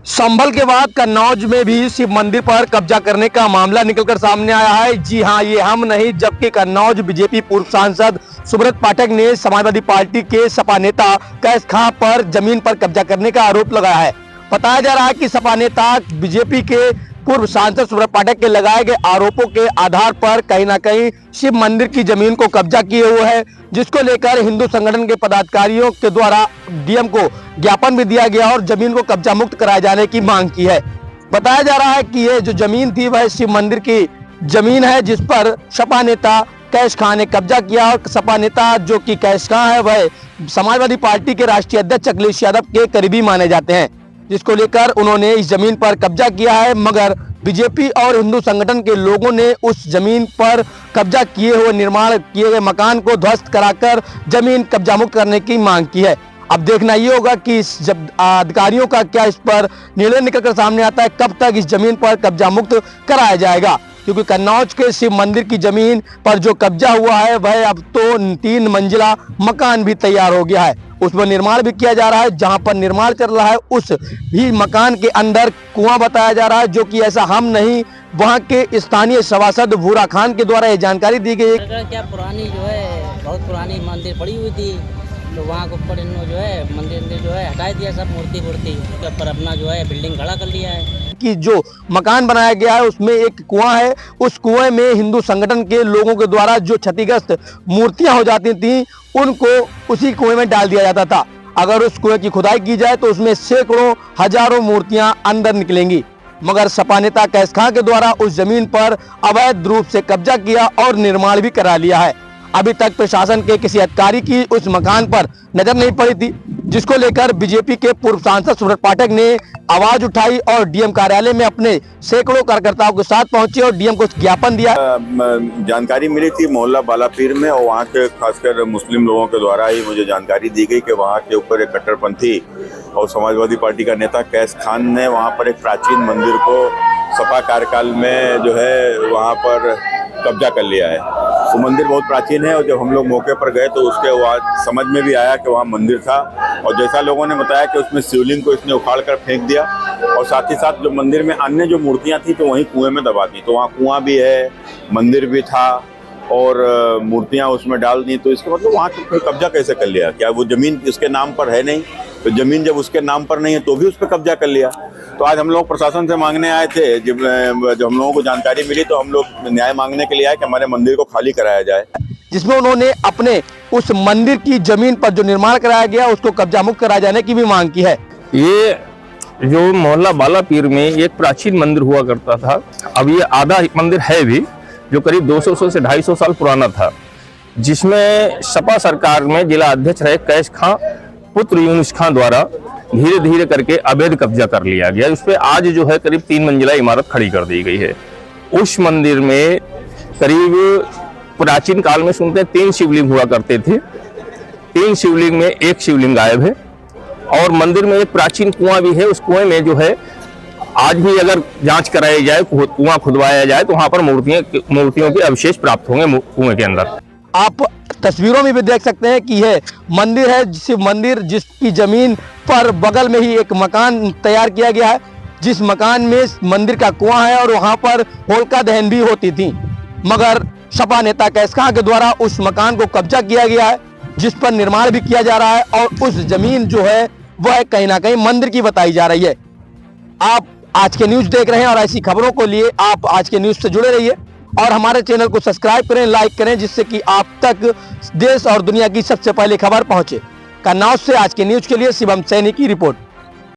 संभल के बाद कन्नौज में भी शिव मंदिर पर कब्जा करने का मामला निकलकर सामने आया है। जी हां, ये हम नहीं, जबकि कन्नौज बीजेपी पूर्व सांसद सुब्रत पाठक ने समाजवादी पार्टी के सपा नेता कैश खां पर जमीन पर कब्जा करने का आरोप लगाया है। बताया जा रहा है कि सपा नेता बीजेपी के पूर्व सांसद सुब्रत पाठक के लगाए गए आरोपों के आधार पर कहीं ना कहीं शिव मंदिर की जमीन को कब्जा किए हुए है, जिसको लेकर हिंदू संगठन के पदाधिकारियों के द्वारा डीएम को ज्ञापन भी दिया गया और जमीन को कब्जा मुक्त कराए जाने की मांग की है। बताया जा रहा है कि ये जो जमीन थी वह शिव मंदिर की जमीन है, जिस पर सपा नेता कैश खां ने कब्जा किया और सपा नेता जो कि कैश खां है वह समाजवादी पार्टी के राष्ट्रीय अध्यक्ष अखिलेश यादव के करीबी माने जाते हैं, जिसको लेकर उन्होंने इस जमीन पर कब्जा किया है। मगर बीजेपी और हिंदू संगठन के लोगों ने उस जमीन पर कब्जा किए हुए निर्माण किए गए मकान को ध्वस्त कराकर जमीन कब्जा मुक्त करने की मांग की है। अब देखना ये होगा कि जब अधिकारियों का क्या इस पर निर्णय निकलकर सामने आता है, कब तक इस जमीन पर कब्जा मुक्त कराया जाएगा, क्योंकि कन्नौज के शिव मंदिर की जमीन पर जो कब्जा हुआ है वह अब तो 3 मंजिला मकान भी तैयार हो गया है, उसमें निर्माण भी किया जा रहा है। जहां पर निर्माण चल रहा है उस भी मकान के अंदर कुआं बताया जा रहा है, जो कि ऐसा हम नहीं, वहां के स्थानीय सभासद भूरा खान के द्वारा ये जानकारी दी गई है। क्या पुरानी जो है बहुत पुरानी मंदिर पड़ी हुई थी, तो वहाँ के ऊपर इन्होंने जो है मंदिर जो है हटा दिया, सब मूर्ति उसके ऊपर अपना जो है बिल्डिंग खड़ा कर लिया है। कि जो मकान बनाया गया है उसमें एक कुआं है, उस कुएं में हिंदू संगठन के लोगों के द्वारा जो क्षतिग्रस्त मूर्तियां हो जाती थी उनको उसी कुएं में डाल दिया जाता था। अगर उस कुएं की खुदाई की जाए तो उसमें सैकड़ों हजारों मूर्तियां अंदर निकलेंगी। मगर सपा नेता कैश खां के द्वारा उस जमीन पर अवैध रूप से कब्जा किया और निर्माण भी करा लिया है। अभी तक प्रशासन के किसी अधिकारी की उस मकान पर नजर नहीं पड़ी थी, जिसको लेकर बीजेपी के पूर्व सांसद सुब्रत पाठक ने आवाज उठाई और डीएम कार्यालय में अपने सैकड़ों कार्यकर्ताओं के साथ पहुंचे और डीएम को ज्ञापन दिया। जानकारी मिली थी मोहल्ला बालापीर में, और वहाँ के खासकर मुस्लिम लोगों के द्वारा ही मुझे जानकारी दी गई कि वहाँ के ऊपर एक कट्टरपंथी और समाजवादी पार्टी का नेता कैश खान ने वहाँ पर एक प्राचीन मंदिर को सपा कार्यकाल में जो है वहाँ पर कब्जा कर लिया है। वो मंदिर बहुत प्राचीन है और जब हम लोग मौके पर गए तो उसके बाद समझ में भी आया कि वहाँ मंदिर था, और जैसा लोगों ने बताया कि उसमें शिवलिंग को इसने उखाड़ कर फेंक दिया, और साथ ही साथ जो मंदिर में अन्य जो मूर्तियाँ थी तो वहीं कुएं में दबा दी। तो वहाँ कुआं भी है, मंदिर भी था और मूर्तियाँ उसमें डाल दी। तो इसका मतलब वहाँ कब्जा कैसे कर लिया? क्या वो जमीन उसके नाम पर है नहीं? तो जमीन जब उसके नाम पर नहीं है तो भी उस पर कब्जा कर लिया। तो आज हम लोग प्रशासन से मांगने आए थे, जब हम लोगों को जानकारी मिली तो हम लोग न्याय मांगने के लिए आए कि हमारे मंदिर को खाली कराया जाए, जिसमें उन्होंने अपने उस मंदिर की जमीन पर जो निर्माण कराया गया उसको कब्जा मुक्त कराए जाने की भी मांग की है। ये जो मोहल्ला बालापीर में एक प्राचीन मंदिर हुआ करता था, अब ये आधा मंदिर है भी, जो करीब 200 से 250 साल पुराना था, जिसमें सपा सरकार में जिला अध्यक्ष रहे कैश खां पुत्र यूनुस खां द्वारा धीरे धीरे करके अवैध कब्जा कर लिया गया। उस पर आज जो है करीब 3 मंजिला इमारत खड़ी कर दी गई है। उस मंदिर में करीब प्राचीन काल में सुनते हैं 3 शिवलिंग हुआ करते थे। 3 शिवलिंग में एक शिवलिंग गायब है, और मंदिर में एक प्राचीन कुआं भी है। उस कुएं में जो है आज भी अगर जांच कराई जाए, कुआं खुदवाया जाए, तो वहां पर मूर्तियों के अवशेष प्राप्त होंगे कुएं के अंदर। आप तस्वीरों में भी देख सकते हैं कि यह मंदिर है, शिव मंदिर, जिसकी जमीन पर बगल में ही एक मकान तैयार किया गया है, जिस मकान में मंदिर का कुआं है और वहां पर होलिका दहन भी होती थी। मगर सपा नेता कैश खां के द्वारा उस मकान को कब्जा किया गया है, जिस पर निर्माण भी किया जा रहा है, और उस जमीन जो है वह कहीं ना कहीं मंदिर की बताई जा रही है। आप आज के न्यूज देख रहे हैं और ऐसी खबरों को लिए आप आज के न्यूज से जुड़े रहिए और हमारे चैनल को सब्सक्राइब करें, लाइक करें, जिससे कि आप तक देश और दुनिया की सबसे पहले खबर पहुंचे। कन्नौज से आज के न्यूज के लिए शिवम सैनी की रिपोर्ट।